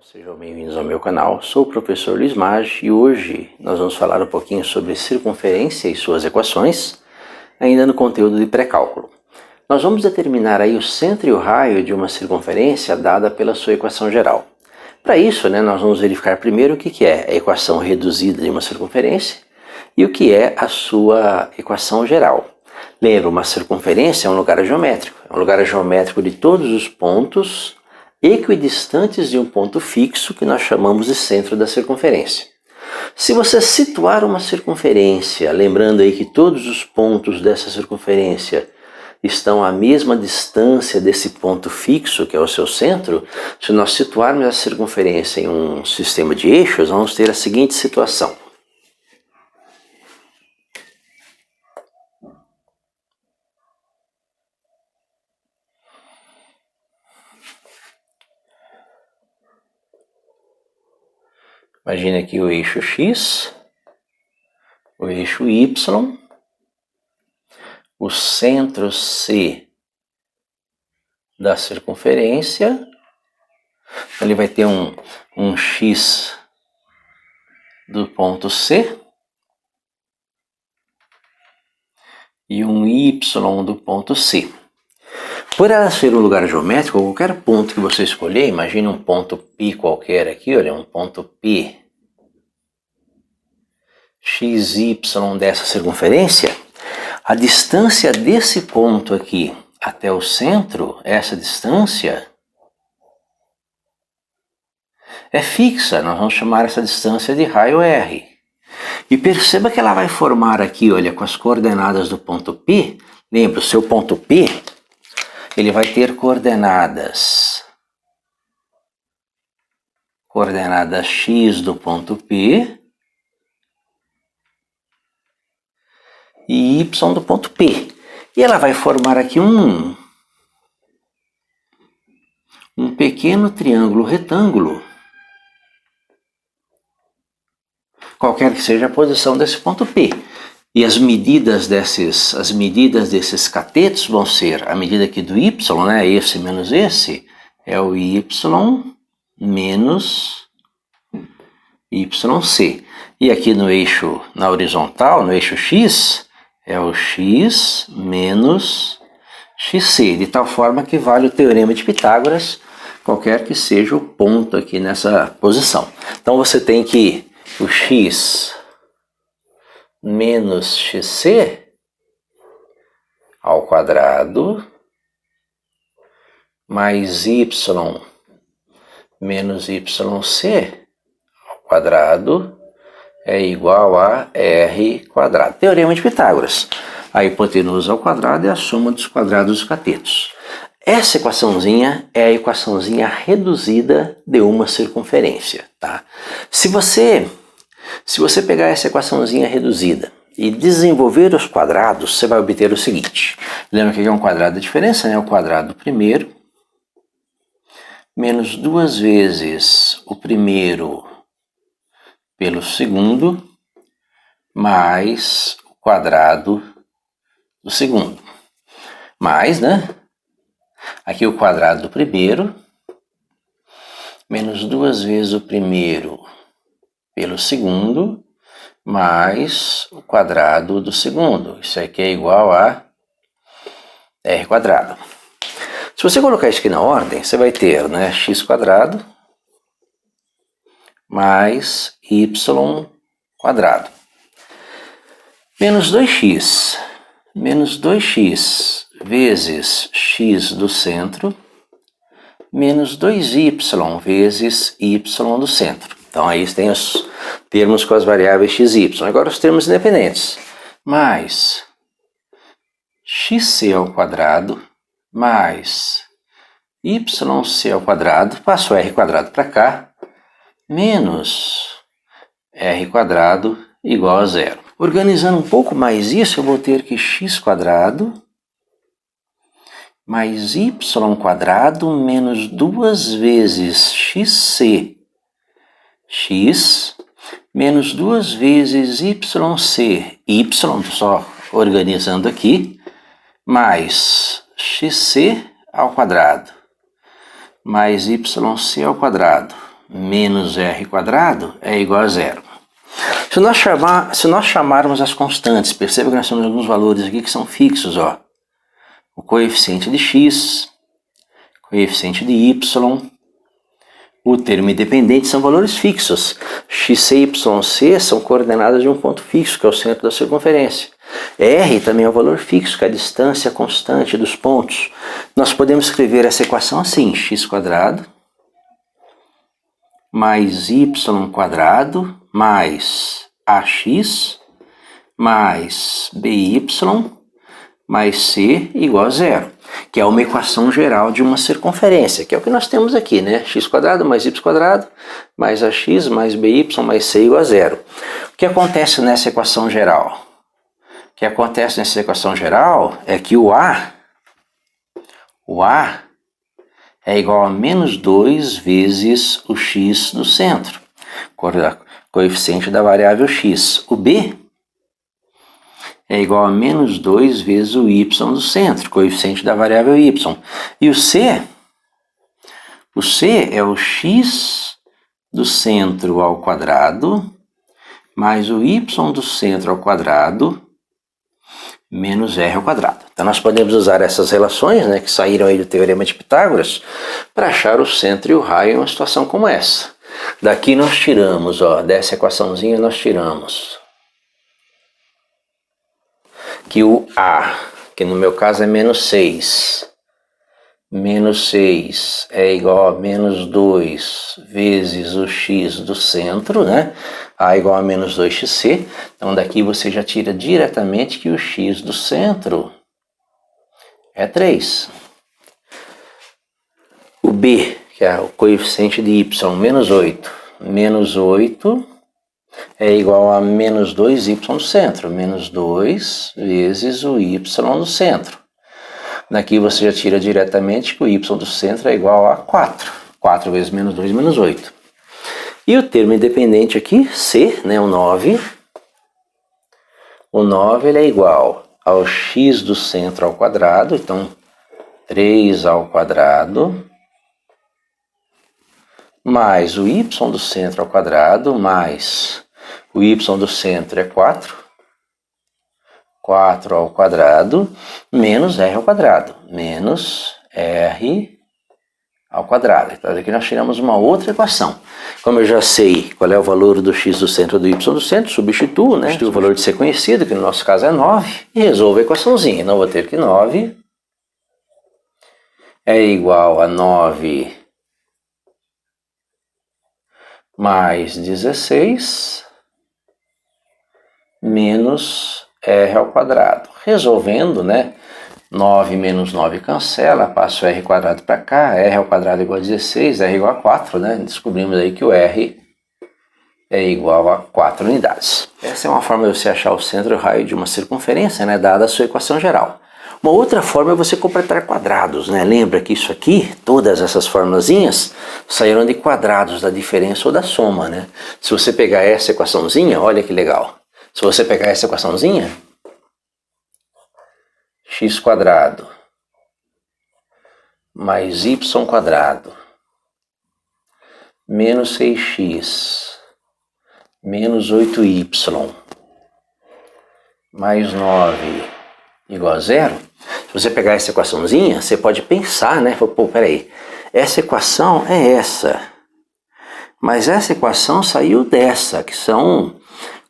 pessoal, sejam bem-vindos ao meu canal. Sou o professor Luiz Maggi e hoje nós vamos falar um pouquinho sobre circunferência e suas equações, ainda no conteúdo de pré-cálculo. Nós vamos determinar aí o centro e o raio de uma circunferência dada pela sua equação geral. Para isso, nós vamos verificar primeiro o que é a equação reduzida de uma circunferência e o que é a sua equação geral. Lembra, uma circunferência é um lugar geométrico de todos os pontos equidistantes de um ponto fixo que nós chamamos de centro da circunferência. Se você situar uma circunferência, lembrando aí que todos os pontos dessa circunferência estão à mesma distância desse ponto fixo, que é o seu centro, se nós situarmos a circunferência em um sistema de eixos, vamos ter a seguinte situação. Imagine aqui o eixo X, o eixo Y, o centro C da circunferência. Ele vai ter um X do ponto C e um Y do ponto C. Por ela ser um lugar geométrico, qualquer ponto que você escolher, imagine um ponto P qualquer aqui, olha, um ponto P XY dessa circunferência, a distância desse ponto aqui até o centro, essa distância é fixa, nós vamos chamar essa distância de raio R. E perceba que ela vai formar aqui, olha, com as coordenadas do ponto P, lembra, o seu ponto P, ele vai ter coordenadas X do ponto P e Y do ponto P. E ela vai formar aqui um pequeno triângulo retângulo, qualquer que seja a posição desse ponto P. E as medidas desses catetos vão ser a medida aqui do Y, esse menos esse, é o Y menos YC. E aqui no eixo, na horizontal, no eixo X, é o X menos XC, de tal forma que vale o teorema de Pitágoras, qualquer que seja o ponto aqui nessa posição. Então você tem que o X menos XC ao quadrado mais Y menos YC ao quadrado é igual a R quadrado. Teorema de Pitágoras. A hipotenusa ao quadrado é a soma dos quadrados dos catetos. Essa equaçãozinha é a equaçãozinha reduzida de uma circunferência. Tá? Se você pegar essa equaçãozinha reduzida e desenvolver os quadrados, você vai obter o seguinte. Lembra que é um quadrado de diferença, né? O quadrado primeiro menos 2 vezes o primeiro pelo segundo mais o quadrado do segundo. Mais, aqui o quadrado do primeiro menos 2 vezes o primeiro pelo segundo, mais o quadrado do segundo. Isso aqui é igual a R quadrado. Se você colocar isso aqui na ordem, você vai ter x quadrado mais y quadrado. Menos 2x. Menos 2x vezes x do centro, menos 2y vezes y do centro. Então aí tem os termos com as variáveis x e y. Agora os termos independentes. Mais xc ao quadrado mais yc ao quadrado, passo r quadrado para cá, menos r quadrado igual a zero. Organizando um pouco mais isso, eu vou ter que x quadrado mais y quadrado menos 2 vezes xc x menos 2 vezes y, só organizando aqui, mais xc ao quadrado, mais yc ao quadrado, menos r quadrado é igual a zero. Se nós chamarmos as constantes, perceba que nós temos alguns valores aqui que são fixos, ó. O coeficiente de x, coeficiente de y, o termo independente são valores fixos. X, y, c são coordenadas de um ponto fixo, que é o centro da circunferência. R também é um valor fixo, que é a distância constante dos pontos. Nós podemos escrever essa equação assim, x quadrado mais y quadrado mais ax mais by mais c igual a zero, que é uma equação geral de uma circunferência, que é o que nós temos aqui, né? X quadrado mais y quadrado mais ax mais by mais c igual a zero. O que acontece nessa equação geral? O que acontece nessa equação geral é que o A é igual a menos 2 vezes o x do centro, coeficiente da variável x. O B é igual a menos 2 vezes o y do centro, coeficiente da variável y. E o C é o x do centro ao quadrado mais o y do centro ao quadrado menos r ao quadrado. Então nós podemos usar essas relações, né, que saíram aí do Teorema de Pitágoras, para achar o centro e o raio em uma situação como essa. Daqui nós tiramos, ó, dessa equaçãozinha nós tiramos que o A, que no meu caso é menos 6 é igual a menos 2 vezes o x do centro, né? A igual a menos 2xc. Então daqui você já tira diretamente que o x do centro é 3. O B, que é o coeficiente de y, menos 8. Menos 8 é igual a menos 2y do centro. Menos 2 vezes o y do centro. Daqui você já tira diretamente que o y do centro é igual a 4. 4 vezes menos 2, menos 8. E o termo independente aqui, C, né, o 9. O 9 ele é igual ao x do centro ao quadrado. Então, 3 ao quadrado. Mais o y do centro ao quadrado. Mais o y do centro é 4. 4 ao quadrado, menos r ao quadrado, menos r ao quadrado. Então aqui nós tiramos uma outra equação. Como eu já sei qual é o valor do x do centro e do y do centro, substituo, né? Substituo o valor de ser conhecido, que no nosso caso é 9, e resolvo a equaçãozinha. Então vou ter que 9 é igual a 9 mais 16 menos r ao quadrado. Resolvendo, né? 9 menos 9 cancela, passo r quadrado para cá, r ao quadrado é igual a 16, r igual a 4, né? Descobrimos aí que o r é igual a 4 unidades. Essa é uma forma de você achar o centro e o raio de uma circunferência, né? Dada a sua equação geral. Uma outra forma é você completar quadrados, né? Lembra que isso aqui, todas essas formulazinhas, saíram de quadrados da diferença ou da soma, né? Se você pegar essa equaçãozinha, olha que legal. Se você pegar essa equaçãozinha, x quadrado mais y quadrado menos 6x menos 8y mais 9 igual a zero. Se você pegar essa equaçãozinha, você pode pensar, né? Pô, peraí, essa equação é essa, mas essa equação saiu dessa, que são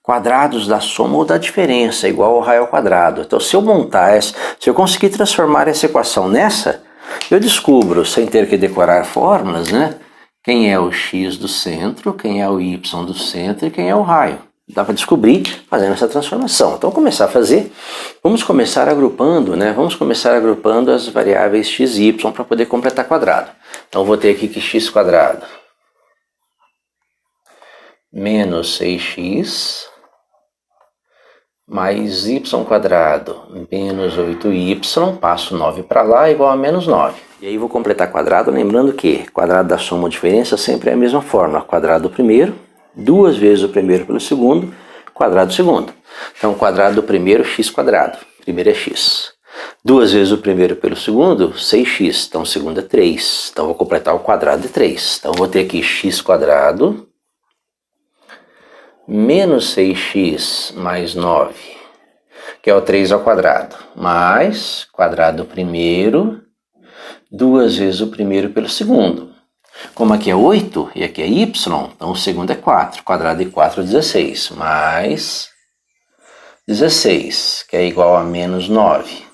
quadrados da soma ou da diferença, igual ao raio ao quadrado. Então, se eu montar essa, se eu conseguir transformar essa equação nessa, eu descubro, sem ter que decorar fórmulas, né? Quem é o x do centro, quem é o y do centro e quem é o raio. Dá para descobrir fazendo essa transformação. Então, vamos começar a fazer. Vamos começar agrupando, né? Vamos começar agrupando as variáveis x e y para poder completar quadrado. Então, vou ter aqui que x quadrado menos 6x mais y quadrado menos 8y, passo 9 para lá, igual a menos 9. E aí vou completar quadrado, lembrando que quadrado da soma ou diferença sempre é a mesma fórmula. Quadrado do primeiro, 2 vezes o primeiro pelo segundo, quadrado do segundo. Então, quadrado do primeiro, x quadrado. Primeiro é x. 2 vezes o primeiro pelo segundo, 6x. Então o segundo é 3. Então vou completar o quadrado de 3. Então vou ter aqui x quadrado menos 6x mais 9, que é o 3 ao quadrado, mais quadrado do primeiro, 2 vezes o primeiro pelo segundo. Como aqui é 8 e aqui é y, então o segundo é 4. Quadrado de 4 é 16, mais 16, que é igual a menos 9.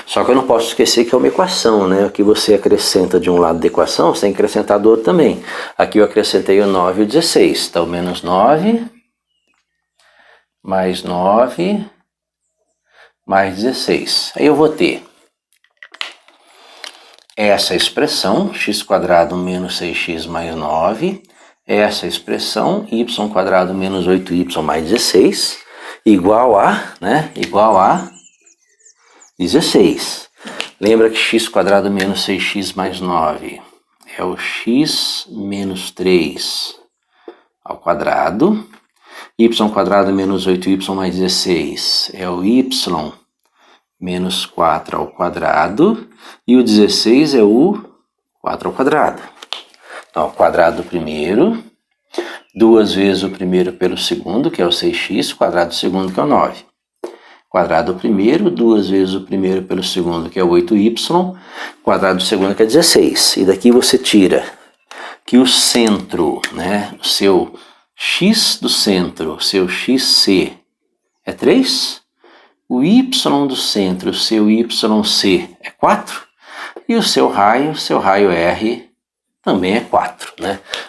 Só que eu não posso esquecer que é uma equação, né? O que você acrescenta de um lado da equação, você tem que acrescentar do outro também. Aqui eu acrescentei o 9 e o 16. Então, menos 9, mais 9, mais 16. Aí eu vou ter essa expressão, x quadrado menos 6x mais 9, essa expressão, y quadrado menos 8y mais 16, igual a, igual a 16. Lembra que x quadrado menos 6x mais 9 é o x menos 3 ao quadrado. Y quadrado menos 8y mais 16 é o y menos 4 ao quadrado. E o 16 é o 4 ao quadrado. Então, o quadrado do primeiro, 2 vezes o primeiro pelo segundo, que é o 6x, quadrado do segundo, que é o 9. Quadrado do primeiro, 2 vezes o primeiro pelo segundo, que é o 8y, quadrado do segundo, que é 16. E daqui você tira que o centro, o seu x do centro, o seu xc é 3, o y do centro, o seu yc é 4, e o seu raio r também é 4.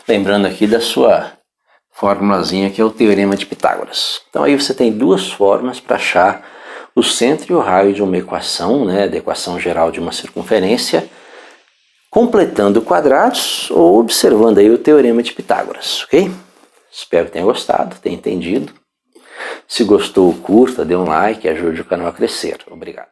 Lembrando aqui da sua formulazinha que é o Teorema de Pitágoras. Então aí você tem duas formas para achar o centro e o raio de uma equação, da equação geral de uma circunferência, completando quadrados ou observando aí o Teorema de Pitágoras, ok? Espero que tenha gostado, tenha entendido. Se gostou, curta, dê um like, ajude o canal a crescer. Obrigado.